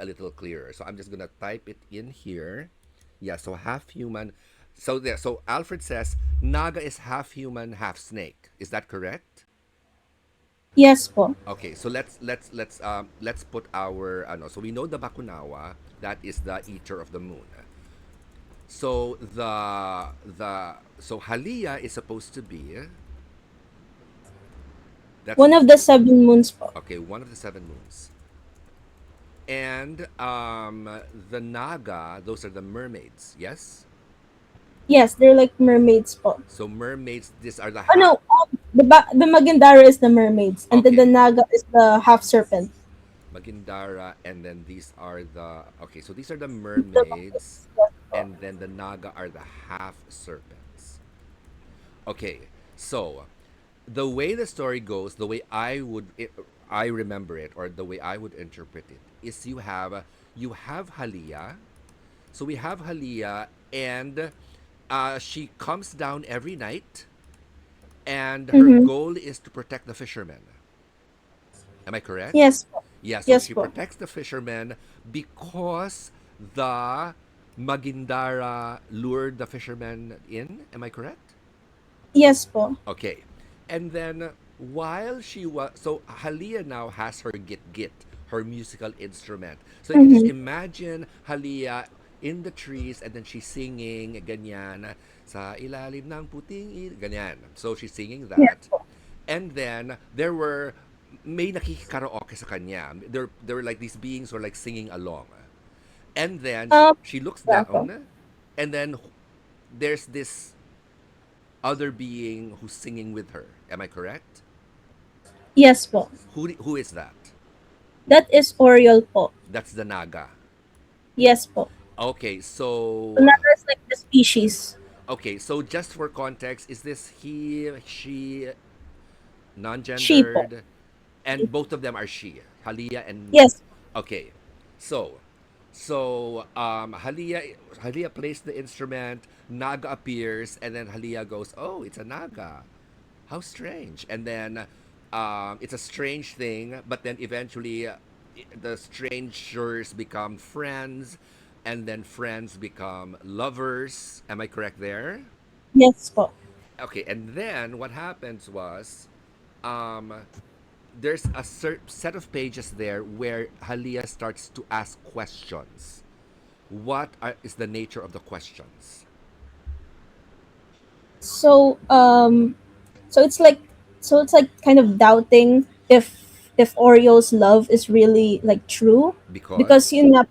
a little clearer. So I'm just gonna type it in here. Yeah, so half human. So there. So Alfred says Naga is half human, half snake. Is that correct? Yes po. Okay, so let's put our ano. So we know the Bakunawa, that is the eater of the moon. So Halia is supposed to be that's One of the 7 moons po. okay, one of the seven moons. And the Naga, those are the mermaids, yes? Yes, they're like mermaids po. So mermaids, these are the Oh no, the Magandara is the mermaids, and then the okay, Naga is the half serpent. Magindara, and then these are the okay, so these are the The mermaids, mermaids, yes po. and then the Naga are the half serpents. Okay, so the way the story goes, the way I remember it, or the way I would interpret it, is you have Halia. So we have Halia, and she comes down every night, and her Mm-hmm. goal is to protect the fishermen. Am I correct? Yes po. Yeah, so Yes she po. protects the fishermen because the Magindara lured the fishermen in. Am I correct? Yes po. Okay. And then while she was so Halia now has her git, her musical instrument. So you can just Mm-hmm. imagine Halia in the trees, and then she's singing ganyan sa ilalim ng ganyan. So she's singing Yes that. po. And then there were may nakikikaraoke sa kanya. There were like these beings who were like singing along. And then Um, she looks yeah po. down, and then there's this other being who's singing with her. Am I correct? Yes po. Who is that? That is Oriole po. That's the Naga. Yes po. Okay, So so Naga is like the species. just for context, is this he, she, She po. non-gendered, and both of them are she, Halia and Yes. okay. So Halia plays the instrument, Naga appears, and then Halia goes, "Oh, it's a Naga. How strange." And then it's a strange thing, but then eventually the strangers become friends, and then friends become lovers. Am I correct there? Yes po. Okay, and then what happens was um, there's a set of pages there where Halia starts to ask questions. Is the nature of the questions? So so it's like it's like kind of doubting if Oriole's love is really like true, because Because you know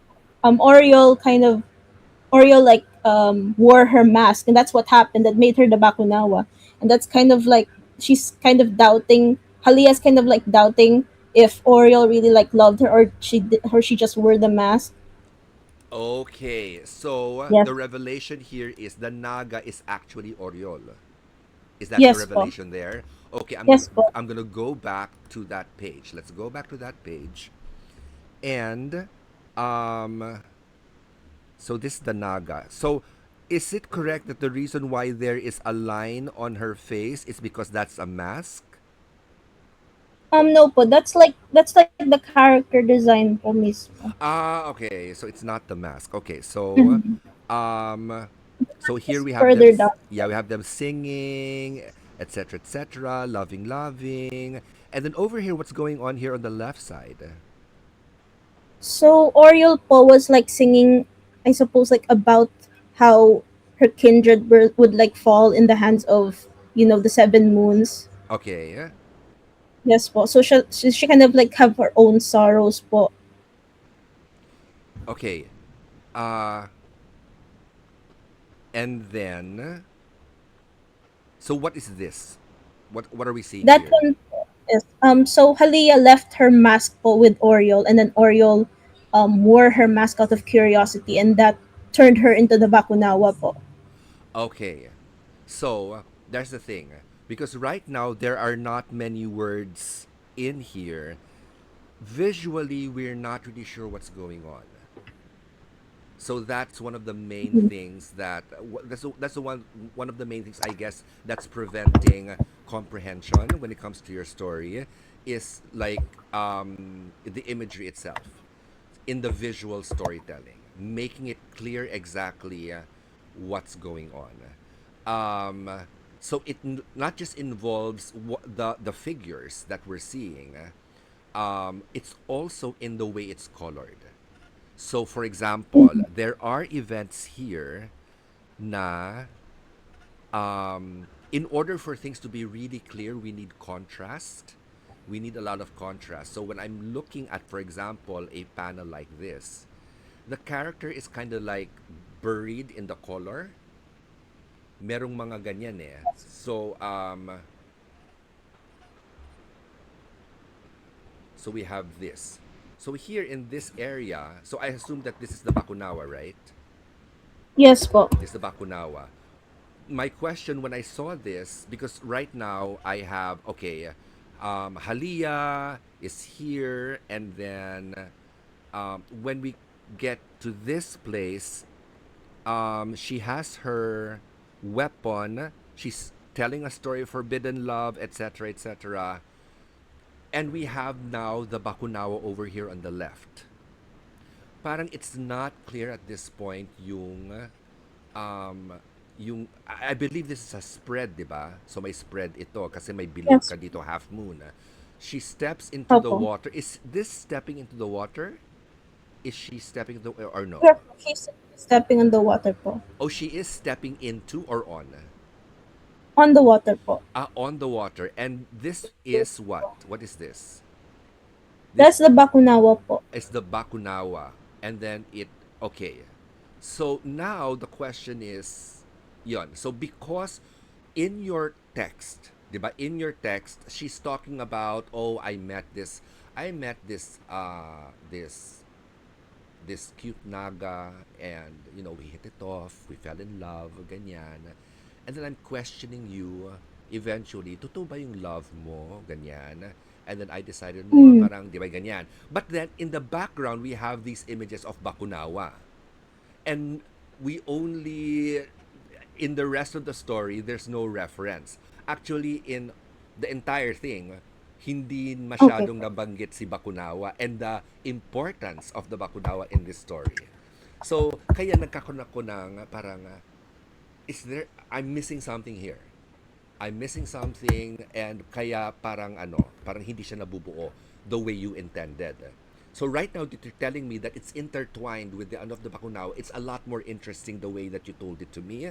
Oriole like wore her mask, and that's what happened that made her the Bakunawa, and that's kind of like she's kind of doubting. Halia's kind of like doubting if Oriole really like loved her, or she just wore the mask. okay, so Yes. the revelation here is the Naga is actually Oriol. Is that the Yes po. revelation there? Okay, Yes po. I'm gonna go back to that page. Let's go back to that page. And um so this is the Naga. So is it correct that the reason why there is a line on her face is because that's a mask? No po, that's like the character design po mismo. Ah, okay. So it's not the mask. Okay. Mhm. Um so here It's we have them further down. yeah, we have them singing, etc., loving. And then over here what's going on here on the left side? So Oriole po was like singing, I suppose, like about how her would like fall in the hands of the 7 moons. Okay. Yes po. So she kind of like have her own sorrows po. Okay. Uh and then so what is this? What are we seeing That here? one is so Halia left her mask po with Oriole, and then Oriole wore her mask out of curiosity, and that turned her into the Bakunawa po. Okay. So, that's the thing. Because right now, there are not many words in here. Visually, we're not really sure what's going on. So that's one of the main Mhm. things that's the one of the main things I guess that's preventing comprehension when it comes to your story is like the imagery itself. in the visual storytelling, making it clear exactly what's going on. So it not just involves the figures that we're seeing. It's also in the way it's colored. So, for example, Mhm. there are events here na in order for things to be really clear, we need contrast. We need a lot of contrast. So when I'm looking at, for example, a panel like this, the character is kind of like buried in the color. Merong mga ganyan eh. So we have this. So here in this area, so I assume that this is the Bakunawa, right? Yes po. This is the Bakunawa. My question when I saw this, because right now I have, okay, Halia is here, and then when we get to this place, she has her weapon. She's telling a story of forbidden love, etc., etc. And we have now the Bakunawa over here on the left. Parang it's not clear at this point um, I believe this is a spread, di ba? So may spread ito kasi may bilog Yes. ka dito, half moon. She steps into the Opo. water. Is this stepping into the water? Is she stepping into or no? Yes, she's stepping on the water po. Oh, she is stepping into or on? On the water po. On the water. And this is what? What is this? This That's the Bakunawa po. is the Bakunawa. And then it, okay. So now the question is, yon. So because in your text, 'di ba? In your text, she's talking about, oh, I met this cute naga, and we hit it off, we fell in love, ganyan. And then I'm questioning you eventually, totoo ba yung love mo, ganyan? And then I decided, no, Mm. parang di ba ganyan. But then in the background, we have these images of Bakunawa. And we only in the rest of the story there's no reference. Actually in the entire thing, hindi Okay masyadong po. nabanggit si Bakunawa and the importance of the Bakunawa in this story. So kaya nagkakaroon ako ng parang is there I'm missing something here. I'm missing something, and kaya parang parang hindi siya nabubuo the way you intended. So right now that you're telling me that it's intertwined with the ano of the Bakunawa, it's a lot more interesting the way that you told it to me.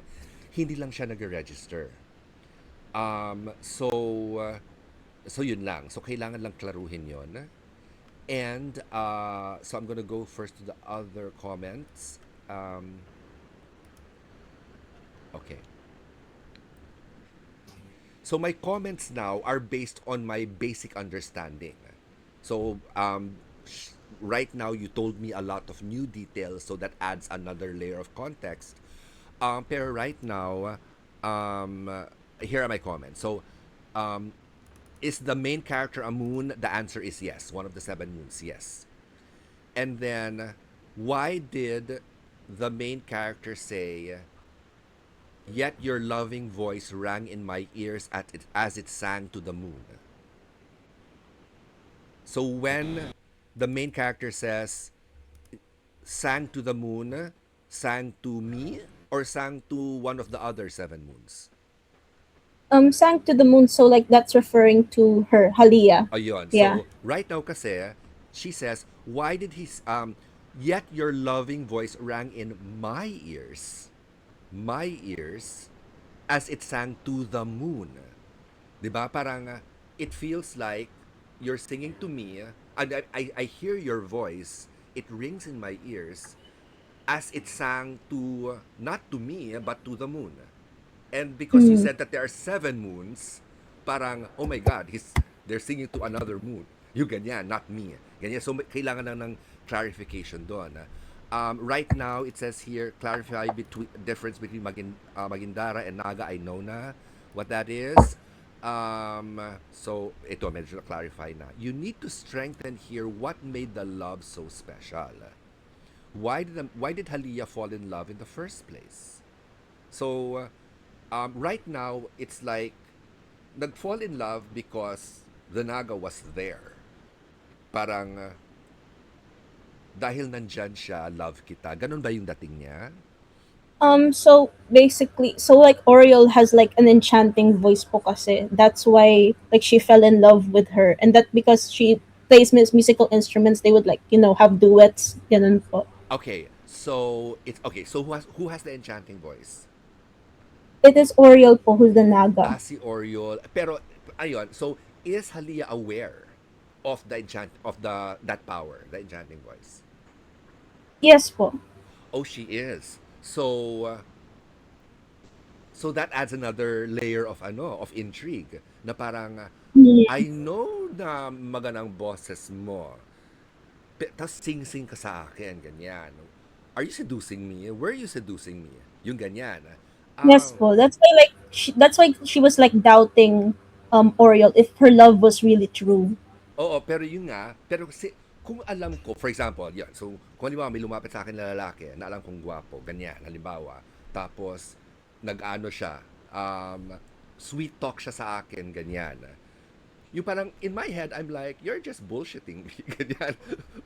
Hindi lang siya nag-register. Um, so, uh, so yun lang. So kailangan lang klaruhin yon. And so I'm gonna go first to the other comments. Okay. So my comments now are based on my basic understanding. So right now you told me a lot of new details, so that adds another layer of context. Pero right now, here are my comments. So um, is the main character a moon? The answer is yes. One of the seven moons, yes. And then, why did the main character say, "Yet your loving voice rang in my ears as it sang to the moon"? So when the main character says, "sang to the moon," sang to me, or sang to one of the other seven moons? Sank to the moon, so like that's referring to her, Halia. Ayun. Yeah. So, right now kasi, she says, why did yet your loving voice rang in my ears, as it sang to the moon. 'Di ba? Parang, it feels like you're singing to me, and I hear your voice, it rings in my ears, as it sang to, not to me, but to the moon. And because you Mm. said that there are seven moons, parang, oh my God, they're singing to another moon. You ganyan, not me. Ganyan. So kailangan na ng clarification doon. Right now, it says here, clarify between difference between Magindara and Naga. I know na what that is. So, ito, medyo na-clarify na. You need to strengthen here what made the love so special. Why did Halia fall in love in the first place? So, right now, it's like nag-fall in love because the Naga was there. Parang Dahil nandyan siya, love kita. Ganun ba yung dating niya? So basically, so like Oriole has like an enchanting voice po kasi. That's why like she fell in love with her. And that because she plays musical instruments, they would like, have duets, ganun po. Okay, so it's okay. So who has the enchanting voice? It is Oriole po who's the Naga. Si Oriol. Pero ayun, so is Halia aware of that power, the enchanting voice? Yes po. Oh, she is. So that adds another layer of of intrigue na parang Mm. I know na magandang boses mo. Tapos sing-sing ka sa akin, ganyan. Are you seducing me? Were you seducing me? Yung ganyan. Yes Ah, po. That's why she was like doubting Oriole if her love was really true. Oo, pero yun nga, pero kasi kung alam ko, for example, yan, so kung halimbawa may lumapit sa akin na lalaki na alam kong gwapo, ganyan, halimbawa, tapos nag-ano siya, sweet talk siya sa akin, ganyan. Yung parang, in my head, I'm like, you're just bullshitting me, ganyan.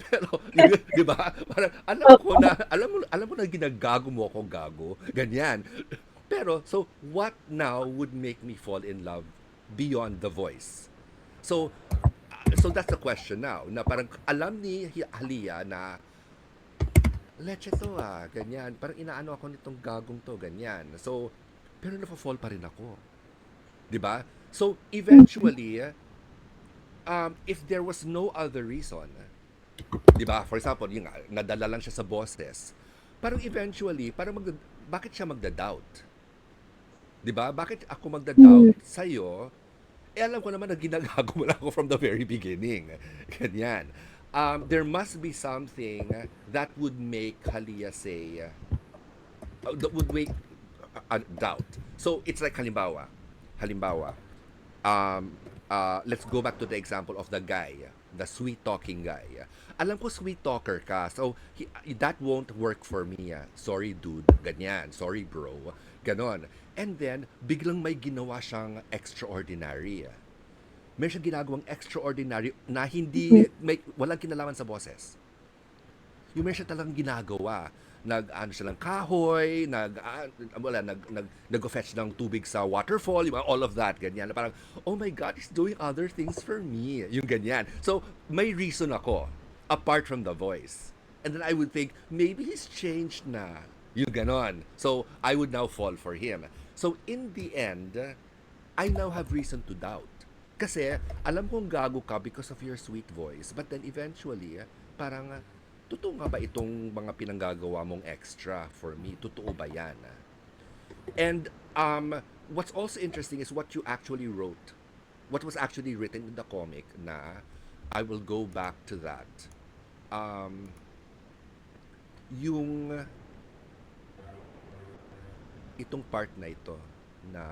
Pero, di ba? Parang, Opo. alam mo na ginagago mo ako, gago, ganyan. Pero, so, what now would make me fall in love beyond the voice? So, so that's the question now, na parang alam ni Halia na, leche to ganyan. Parang inaano ako nitong gagong to, ganyan. So, pero nafo-fall pa rin ako. 'Di ba? So, eventually, if there was no other reason, 'di ba? For example, yung nga, nadala lang siya sa bosses. Parang eventually, bakit siya magda-doubt? 'Di ba? Bakit ako magda-doubt Mm. sa alam ko naman na ginagago mo lang ako from the very beginning. Ganyan. There must be something that would make Halia say, that would make doubt. So, it's like halimbawa, let's go back to the example of the guy, the sweet talking guy. Alam ko sweet talker ka, so that won't work for me. Sorry dude, ganyan. Sorry bro, ganon. And then, biglang may ginawa siyang extraordinary. May siyang ginagawang extraordinary na Mhm. walang kinalaman sa boses. Yung meron siya talagang ginagawa. Nag-ano siya ng kahoy, nag-fetch ng tubig sa waterfall, yung all of that, ganyan. Parang, oh my God, he's doing other things for me. Yung ganyan. So, may reason ako, apart from the voice. And then I would think, maybe he's changed na. Yung ganon. So, I would now fall for him. So, in the end, I now have reason to doubt. Kasi, alam kong gago ka because of your sweet voice. But then eventually, parang, totoo nga ba itong mga pinanggagawa mong extra for me? Totoo ba yan? And what's also interesting is what you actually wrote. What was actually written in the comic na I will go back to that. Um, yung itong part na ito na